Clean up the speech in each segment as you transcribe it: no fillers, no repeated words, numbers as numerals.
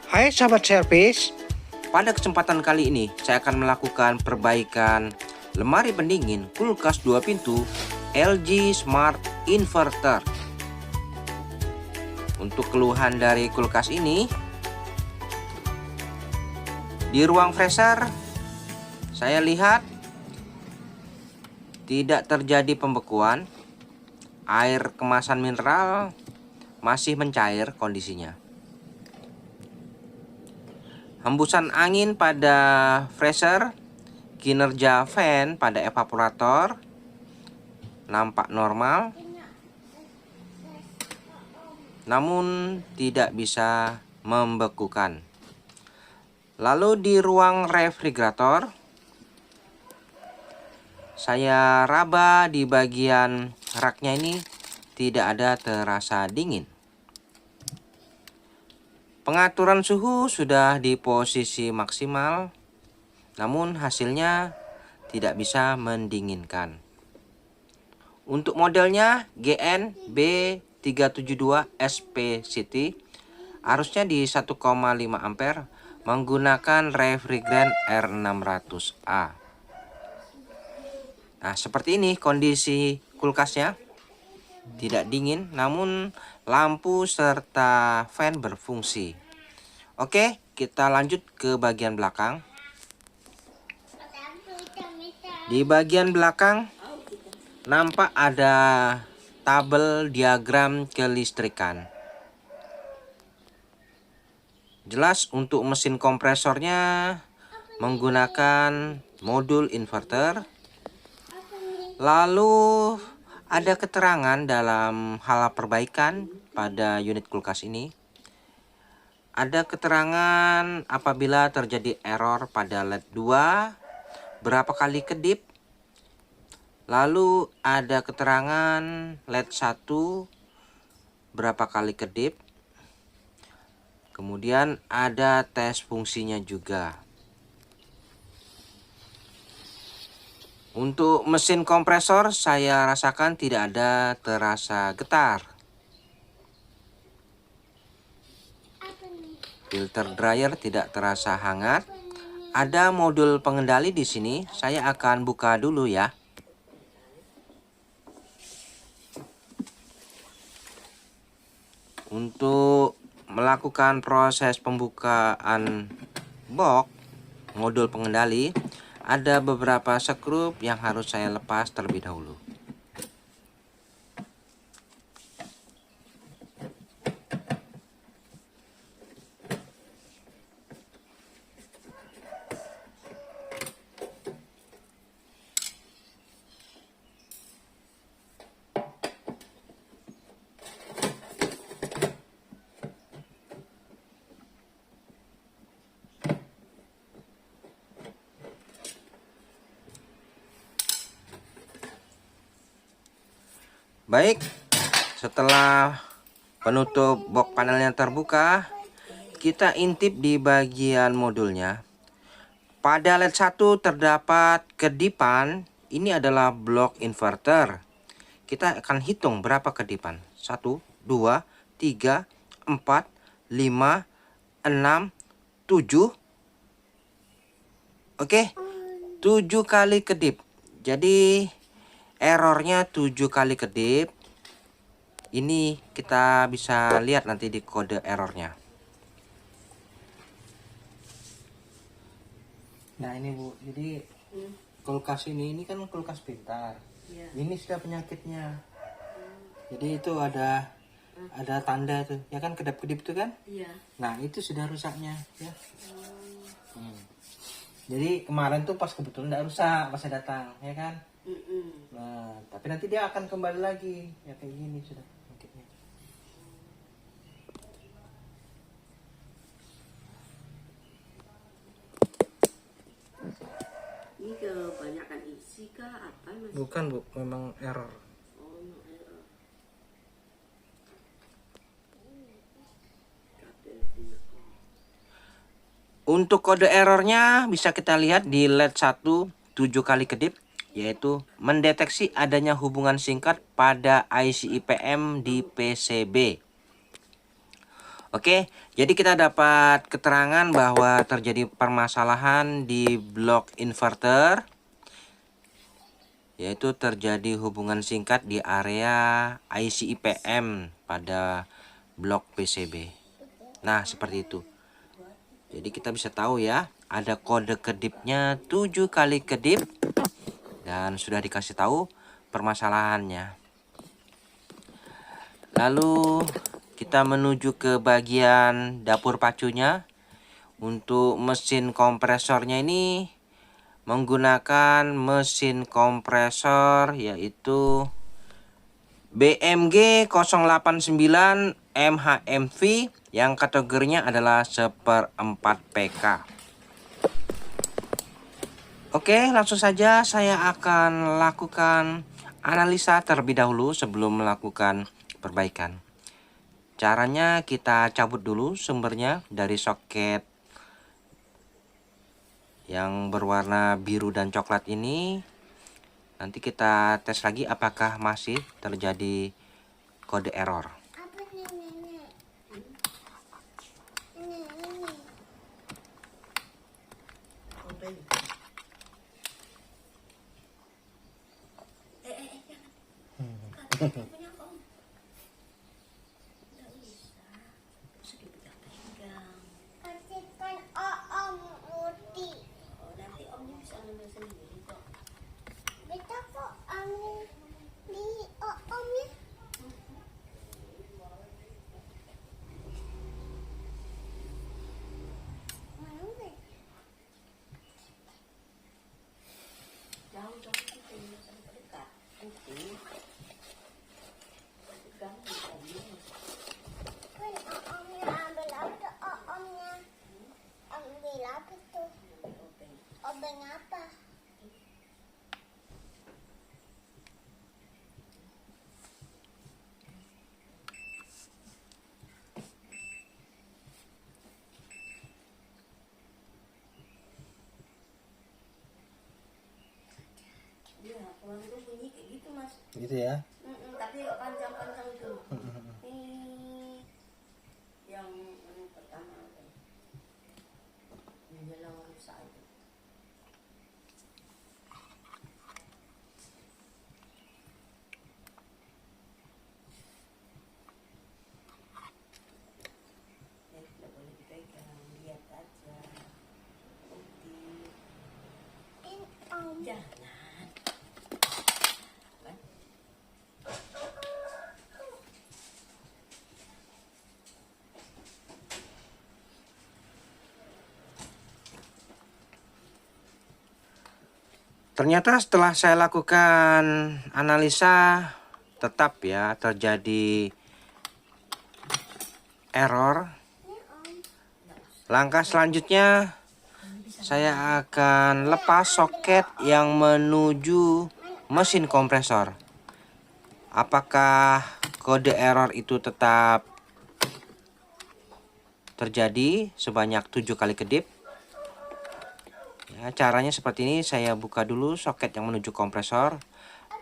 Hai sahabat servis. Pada kesempatan kali ini saya akan melakukan perbaikan lemari pendingin kulkas 2 pintu LG Smart Inverter. Untuk keluhan dari kulkas ini, di ruang freezer saya lihat tidak terjadi pembekuan. Air kemasan mineral masih mencair kondisinya. Hembusan angin pada freezer, kinerja fan pada evaporator nampak normal, namun tidak bisa membekukan. Lalu di ruang refrigerator, saya raba di bagian raknya ini tidak ada terasa dingin. Pengaturan suhu sudah di posisi maksimal, namun hasilnya tidak bisa mendinginkan. Untuk modelnya GN B372 SP City, arusnya di 1,5 ampere menggunakan refrigerant R600A. Nah, seperti ini kondisi kulkasnya. Tidak dingin, namun lampu serta fan berfungsi. Oke, kita lanjut ke bagian belakang. Di bagian belakang nampak ada tabel diagram kelistrikan. Jelas untuk mesin kompresornya menggunakan modul inverter. Lalu ada keterangan dalam hal perbaikan pada unit kulkas ini. Ada keterangan apabila terjadi error pada LED 2, berapa kali kedip. Lalu ada keterangan LED 1, berapa kali kedip. Kemudian ada tes fungsinya juga. Untuk mesin kompresor saya rasakan tidak ada terasa getar. Filter dryer tidak terasa hangat. Ada modul pengendali di sini. Saya akan buka dulu ya. Untuk melakukan proses pembukaan box modul pengendali, ada beberapa skrup yang harus saya lepas terlebih dahulu. Baik, setelah penutup box panelnya terbuka, kita intip di bagian modulnya. Pada LED 1 terdapat kedipan. Ini adalah blok inverter. Kita akan hitung berapa kedipan. 1, 2, 3, 4, 5, 6, 7. Oke, 7 kali kedip. Jadi errornya 7 kali kedip. Ini kita bisa lihat nanti di kode errornya. Nah ini Bu, jadi kulkas ini kan kulkas pintar. Ya. Ini sudah penyakitnya. Jadi itu ada tanda tuh, ya kan, kedap-kedip tuh kan? Iya. Nah itu sudah rusaknya ya. Jadi kemarin tuh pas kebetulan tidak rusak pas saya datang, ya kan? Nah, tapi nanti dia akan kembali lagi ya kayak gini sudah penyakitnya. Ini kebanyakan isi kah apa mas? Bukan Bu, memang error. Oh, no error. Untuk kode errornya bisa kita lihat di LED 1 7 kali kedip, yaitu mendeteksi adanya hubungan singkat pada IC IPM di PCB. Oke, jadi kita dapat keterangan bahwa terjadi permasalahan di blok inverter, yaitu terjadi hubungan singkat di area IC IPM pada blok PCB. Nah, seperti itu. Jadi kita bisa tahu ya, ada kode kedipnya 7 kali kedip dan sudah dikasih tahu permasalahannya. Lalu kita menuju ke bagian dapur pacunya. Untuk mesin kompresornya ini menggunakan mesin kompresor yaitu BMG 089 MHMV yang kategorinya adalah 1/4 PK. Oke, langsung saja saya akan lakukan analisa terlebih dahulu sebelum melakukan perbaikan. Caranya kita cabut dulu sumbernya dari soket yang berwarna biru dan coklat ini. Nanti kita tes lagi apakah masih terjadi kode error. Iya, kalau itu bunyi kayak gitu mas. Gitu ya. Tapi panjang-panjang itu. Yang pertama itu. Menjelang rusak itu. Tidak boleh dipegang, lihat aja. Bukti. Jangan. Ternyata setelah saya lakukan analisa tetap ya terjadi error. Langkah selanjutnya saya akan lepas soket yang menuju mesin kompresor. Apakah kode error itu tetap terjadi sebanyak 7 kali kedip? Ya, caranya seperti ini, saya buka dulu soket yang menuju kompresor.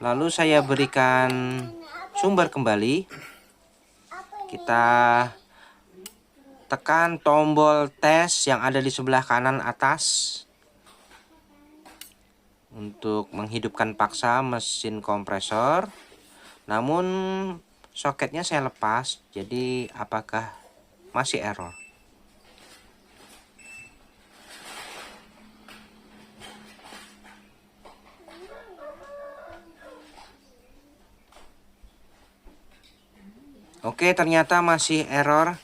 Lalu saya berikan sumber kembali. Kita tekan tombol tes yang ada di sebelah kanan atas untuk menghidupkan paksa mesin kompresor. Namun soketnya saya lepas, jadi apakah masih error? Oke, ternyata masih error.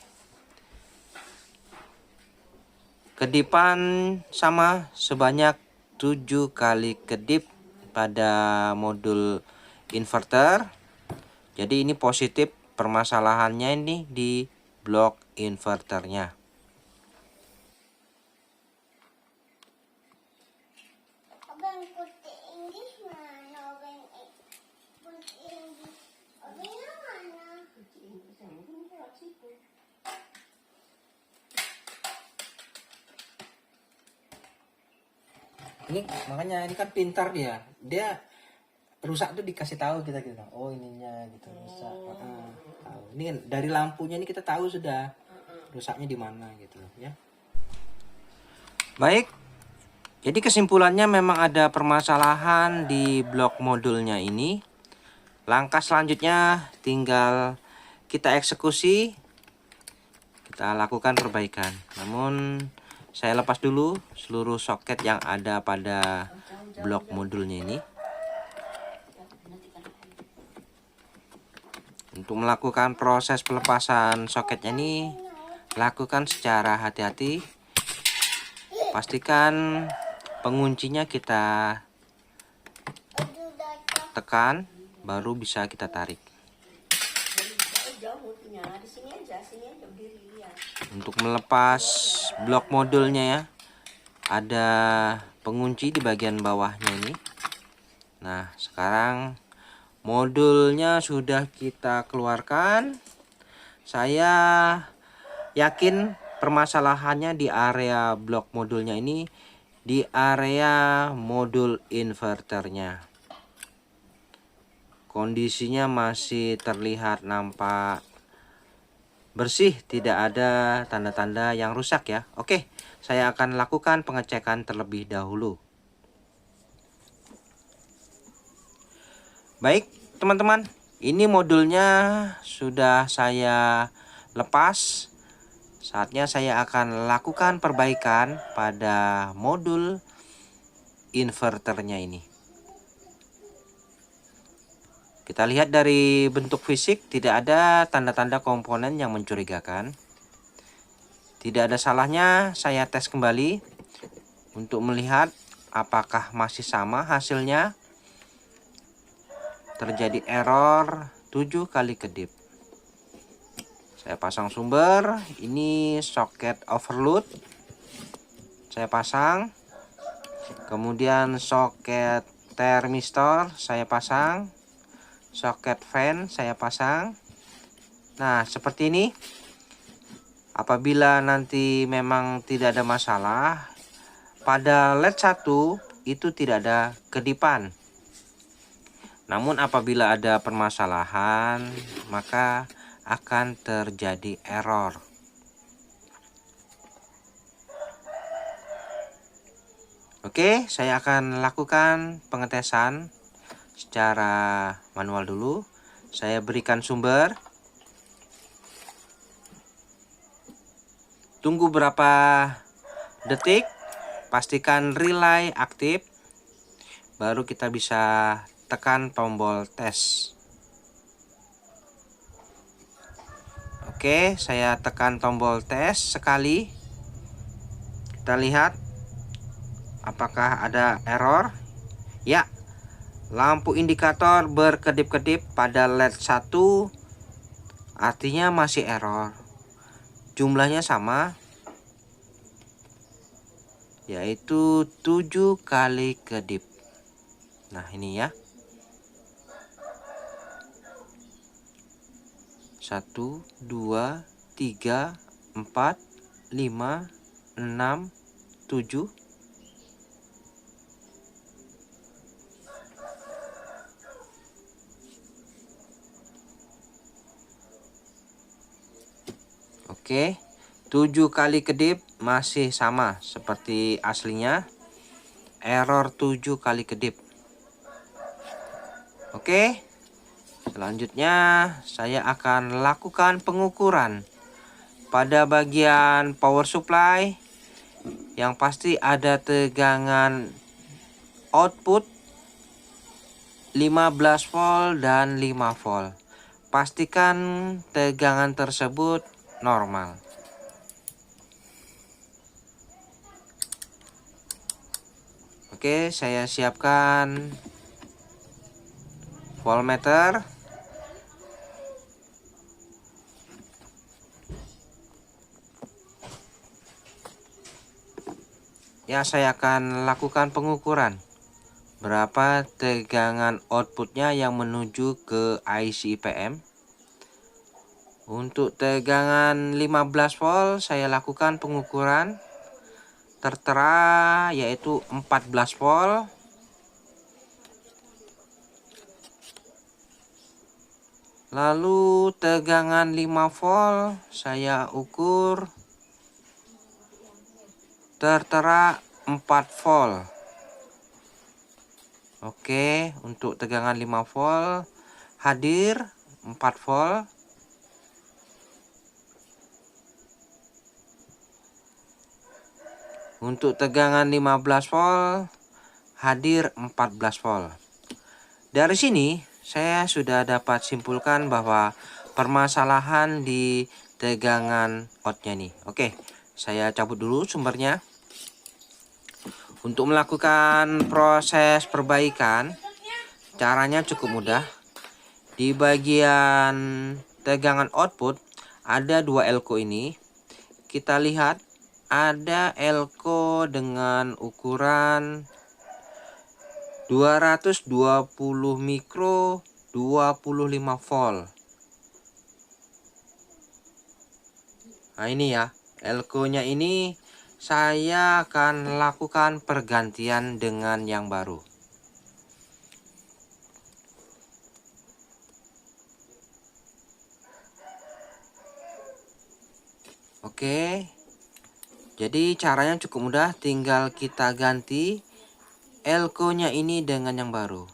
Kedipan sama sebanyak 7 kali kedip pada modul inverter. Jadi ini positif, permasalahannya ini di blok inverternya. Ini makanya ini kan pintar dia rusak tuh dikasih tahu kita oh ininya gitu rusak. Tahu. Ini kan dari lampunya ini kita tahu sudah rusaknya di mana gitu loh ya. Baik, jadi kesimpulannya memang ada permasalahan di blok modulnya ini. Langkah selanjutnya tinggal kita eksekusi, kita lakukan perbaikan. Namun saya lepas dulu seluruh soket yang ada pada blok modulnya ini. Untuk melakukan proses pelepasan soketnya ini, lakukan secara hati-hati. Pastikan penguncinya kita tekan, baru bisa kita tarik. Untuk melepas blok modulnya ya, ada pengunci di bagian bawahnya ini. Nah, sekarang modulnya sudah kita keluarkan. Saya yakin permasalahannya di area blok modulnya ini, di area modul inverternya. Kondisinya masih terlihat nampak bersih, tidak ada tanda-tanda yang rusak ya. Oke, saya akan lakukan pengecekan terlebih dahulu. Baik teman-teman, ini modulnya sudah saya lepas. Saatnya saya akan lakukan perbaikan pada modul inverternya ini. Kita lihat dari bentuk fisik, tidak ada tanda-tanda komponen yang mencurigakan. Tidak ada salahnya saya tes kembali untuk melihat apakah masih sama hasilnya. Terjadi error 7 kali kedip. Saya pasang sumber, ini soket overload. Saya pasang. Kemudian soket termistor saya pasang. Soket fan saya pasang. Nah, seperti ini. Apabila nanti memang tidak ada masalah, pada LED 1 itu tidak ada kedipan. Namun apabila ada permasalahan, maka akan terjadi error. Oke, saya akan lakukan pengetesan secara manual dulu. Saya berikan sumber. Tunggu berapa detik, pastikan relay aktif, baru kita bisa tekan tombol tes. Oke, saya tekan tombol tes sekali. Kita lihat apakah ada error. Ya, lampu indikator berkedip-kedip pada LED 1, artinya masih error. Jumlahnya sama, yaitu 7 kali kedip. Nah, ini ya. 1, 2, 3, 4, 5, 6, 7. Oke, 7 kali kedip masih sama seperti aslinya. Error 7 kali kedip. Oke, selanjutnya saya akan lakukan pengukuran pada bagian power supply. Yang pasti ada tegangan output 15 volt dan 5 volt. Pastikan tegangan tersebut normal. Oke, saya siapkan voltmeter. Ya, saya akan lakukan pengukuran berapa tegangan outputnya yang menuju ke IC IPM. Untuk tegangan 15 volt saya lakukan pengukuran tertera yaitu 14 volt. Lalu tegangan 5 volt saya ukur tertera 4 volt. Oke, untuk tegangan 5 volt hadir 4 volt. Untuk tegangan 15 volt hadir 14 volt. Dari sini saya sudah dapat simpulkan bahwa permasalahan di tegangan outnya nih. Oke, saya cabut dulu sumbernya. Untuk melakukan proses perbaikan, caranya cukup mudah. Di bagian tegangan output ada 2 elko ini. Kita lihat ada elko dengan ukuran 220 mikro 25 volt. Nah ini ya, elko-nya ini saya akan lakukan pergantian dengan yang baru. Oke. Jadi caranya cukup mudah, tinggal kita ganti elko-nya ini dengan yang baru.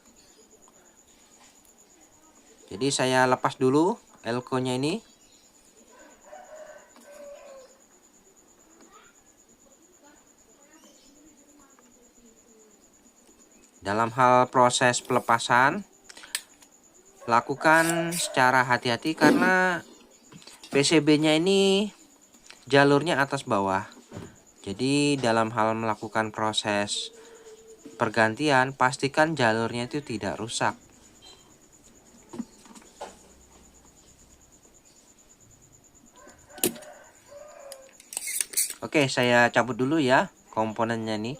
Jadi saya lepas dulu elko-nya ini. Dalam hal proses pelepasan, lakukan secara hati-hati karena PCB-nya ini jalurnya atas bawah. Jadi dalam hal melakukan proses pergantian, pastikan jalurnya itu tidak rusak. Oke, saya cabut dulu ya komponennya nih.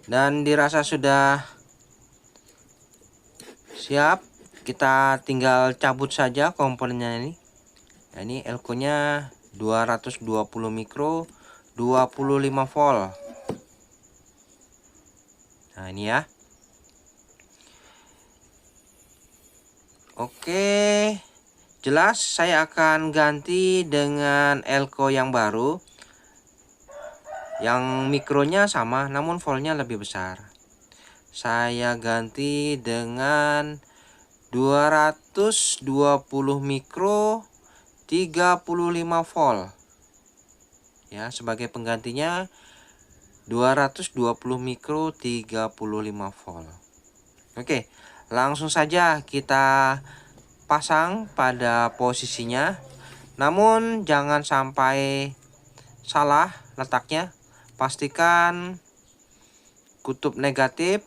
Dan dirasa sudah siap, kita tinggal cabut saja komponennya ini. Nah, ini elko-nya 220 mikro 25 volt. Nah, ini ya. Oke, jelas saya akan ganti dengan elko yang baru. Yang mikronya sama namun voltnya lebih besar. Saya ganti dengan 220 mikro 35 volt. Ya, sebagai penggantinya 220 mikro 35 volt. Oke, langsung saja kita pasang pada posisinya. Namun jangan sampai salah letaknya. Pastikan kutub negatif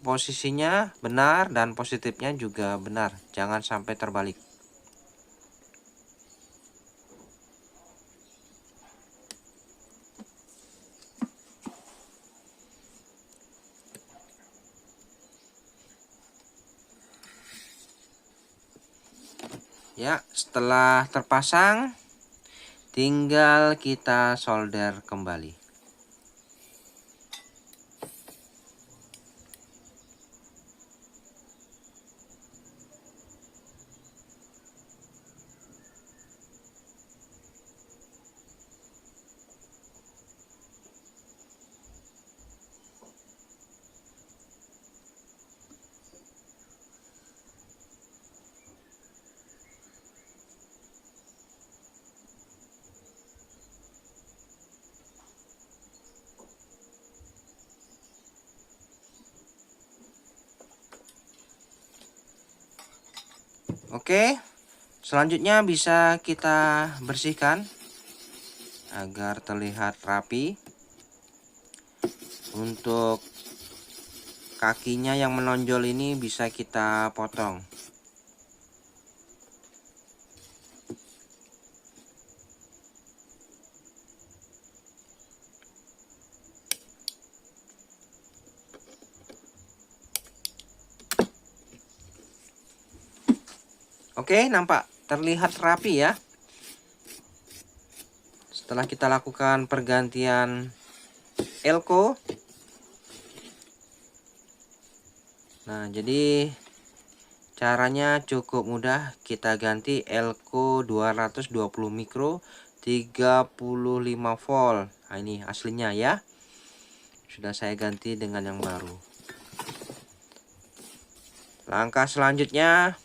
posisinya benar dan positifnya juga benar. Jangan sampai terbalik. Ya, setelah terpasang tinggal kita solder kembali. Oke, selanjutnya bisa kita bersihkan agar terlihat rapi. Untuk kakinya yang menonjol ini bisa kita potong. Oke, nampak terlihat rapi ya. Setelah kita lakukan pergantian elko. Nah, jadi caranya cukup mudah. Kita ganti elko 220 mikro 35 volt. Nah, ini aslinya ya. Sudah saya ganti dengan yang baru. Langkah selanjutnya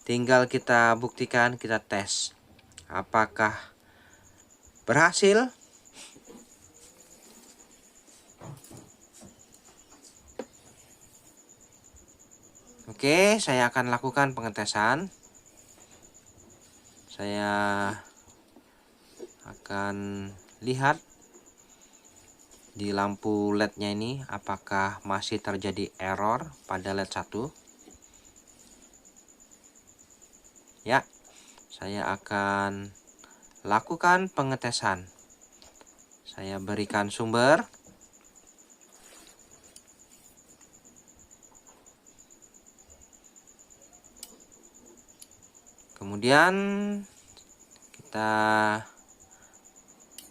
tinggal kita buktikan, kita tes apakah berhasil. Oke, saya akan lakukan pengetesan. Saya akan lihat di lampu LED-nya ini apakah masih terjadi error pada LED 1. Ya, saya akan lakukan pengetesan. Saya berikan sumber. Kemudian kita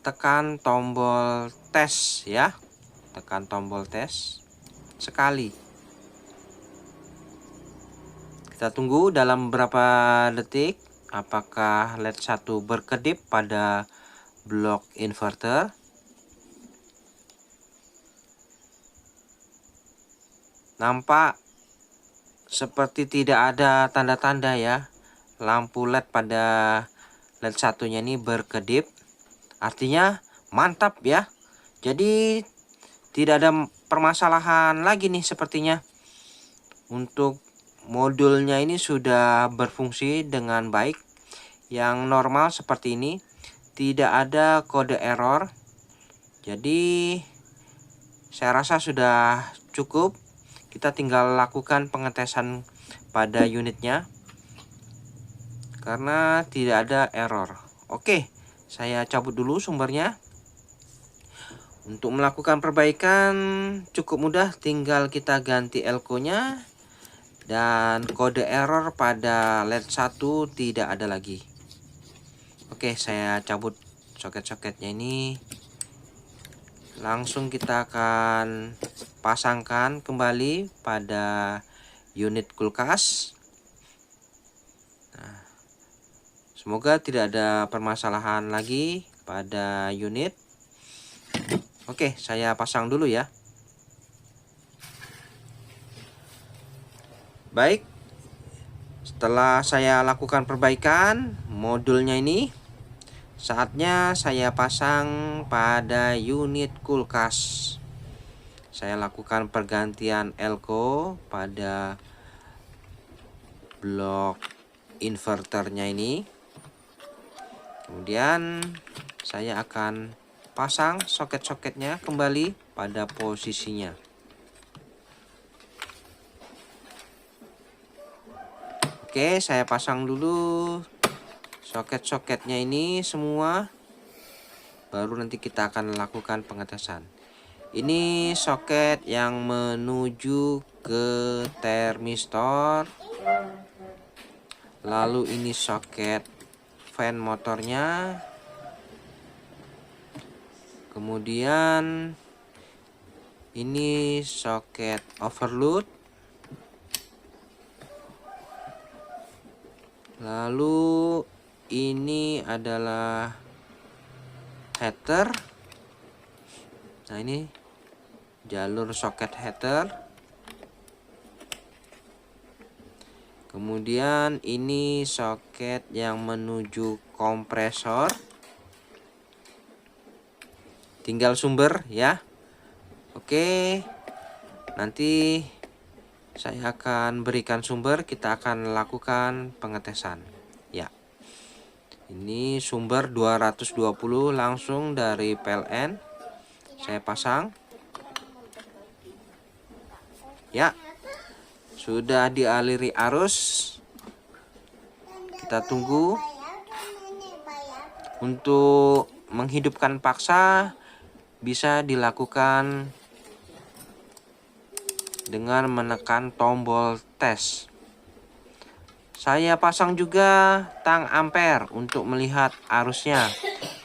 tekan tombol tes ya. Tekan tombol tes sekali. Kita tunggu dalam beberapa detik apakah LED 1 berkedip pada blok inverter. Nampak seperti tidak ada tanda-tanda ya. Lampu LED pada LED satunya ini berkedip. Artinya mantap ya. Jadi tidak ada permasalahan lagi nih sepertinya. Untuk modulnya ini sudah berfungsi dengan baik. Yang normal seperti ini. Tidak ada kode error. Jadi saya rasa sudah cukup. Kita tinggal lakukan pengetesan pada unitnya. Karena tidak ada error. Oke, saya cabut dulu sumbernya. Untuk melakukan perbaikan cukup mudah, tinggal kita ganti elko-nya. Dan kode error pada LED 1 tidak ada lagi. Oke, saya cabut soket-soketnya ini. Langsung kita akan pasangkan kembali pada unit kulkas. Nah, semoga tidak ada permasalahan lagi pada unit. Oke, saya pasang dulu ya. Baik, setelah saya lakukan perbaikan modulnya ini, saatnya saya pasang pada unit kulkas. Saya lakukan pergantian elko pada blok inverternya ini. Kemudian saya akan pasang soket-soketnya kembali pada posisinya. Oke, saya pasang dulu soket-soketnya ini semua. Baru nanti kita akan lakukan pengetesan. Ini soket yang menuju ke termistor. Lalu ini soket fan motornya. Kemudian ini soket overload. Lalu ini adalah heater. Nah, ini jalur soket heater. Kemudian ini soket yang menuju kompresor. Tinggal sumber ya. Oke. Nanti Saya akan berikan sumber, kita akan lakukan pengetesan. Ya. Ini sumber 220 langsung dari PLN. Saya pasang. Ya. Sudah dialiri arus. Kita tunggu. Untuk menghidupkan paksa bisa dilakukan dengan menekan tombol tes. Saya pasang juga tang ampere untuk melihat arusnya.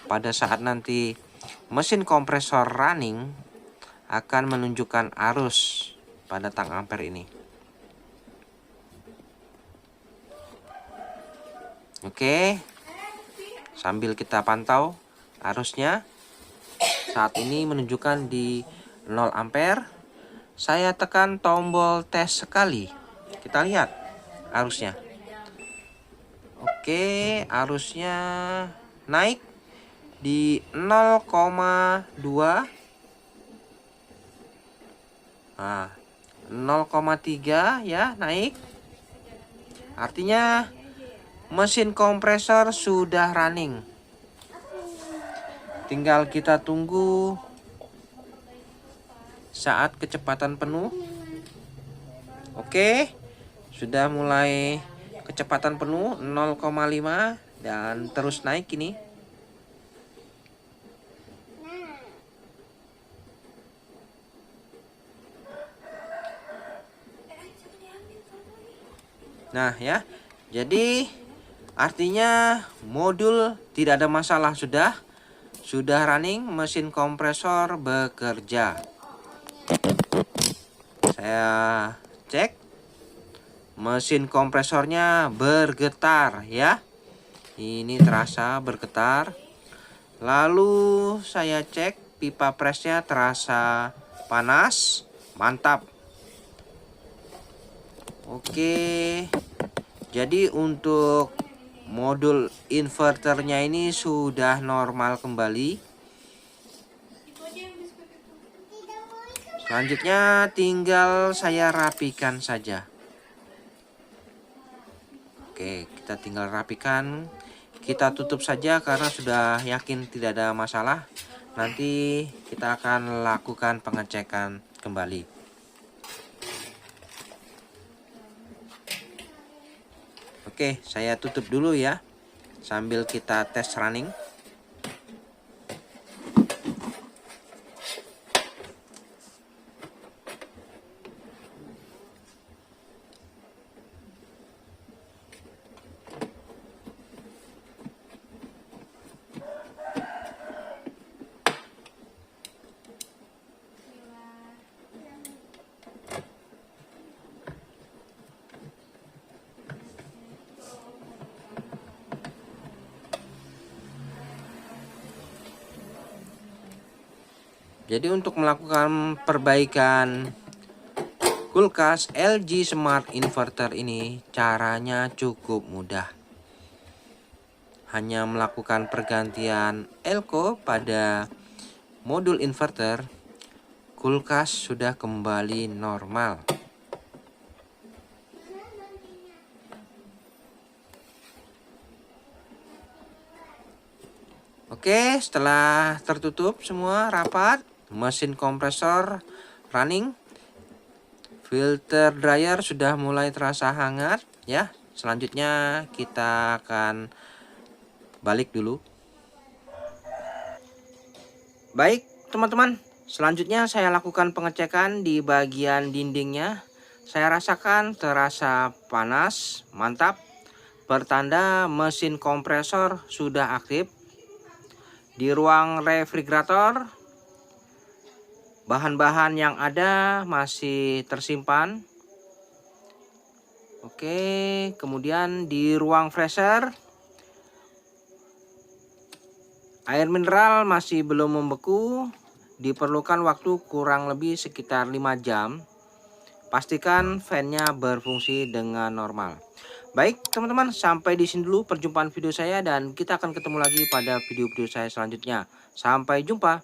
Pada saat nanti mesin kompresor running akan menunjukkan arus pada tang ampere ini. Oke, sambil kita pantau arusnya. Saat ini menunjukkan di 0 ampere. Saya tekan tombol tes sekali. Kita lihat arusnya. Oke, arusnya naik di 0,2. Nah, 0,3 ya, naik. Artinya mesin kompresor sudah running. Tinggal kita tunggu saat kecepatan penuh. Oke, sudah mulai kecepatan penuh 0,5 dan terus naik ini. Nah ya, jadi artinya modul tidak ada masalah, sudah running, mesin kompresor bekerja. Saya cek, mesin kompresornya bergetar ya. Ini terasa bergetar. Lalu saya cek pipa presnya terasa panas, mantap. Oke. Jadi untuk modul inverternya ini sudah normal kembali. Selanjutnya tinggal saya rapikan saja. Oke, kita tinggal rapikan. Kita tutup saja karena sudah yakin tidak ada masalah. Nanti kita akan lakukan pengecekan kembali. Oke, saya tutup dulu ya, sambil kita tes running. Jadi untuk melakukan perbaikan kulkas LG Smart Inverter ini caranya cukup mudah. Hanya melakukan pergantian elko pada modul inverter, kulkas sudah kembali normal. Oke, setelah tertutup semua rapat, mesin kompresor running, filter dryer sudah mulai terasa hangat ya. Selanjutnya kita akan balik dulu. Baik teman-teman, selanjutnya saya lakukan pengecekan di bagian dindingnya. Saya rasakan terasa panas, mantap. Pertanda mesin kompresor sudah aktif. Di ruang refrigerator, bahan-bahan yang ada masih tersimpan. Oke, kemudian di ruang freezer, air mineral masih belum membeku. Diperlukan waktu kurang lebih sekitar 5 jam. Pastikan fan-nya berfungsi dengan normal. Baik teman-teman, sampai di sini dulu perjumpaan video saya dan kita akan ketemu lagi pada video-video saya selanjutnya. Sampai jumpa.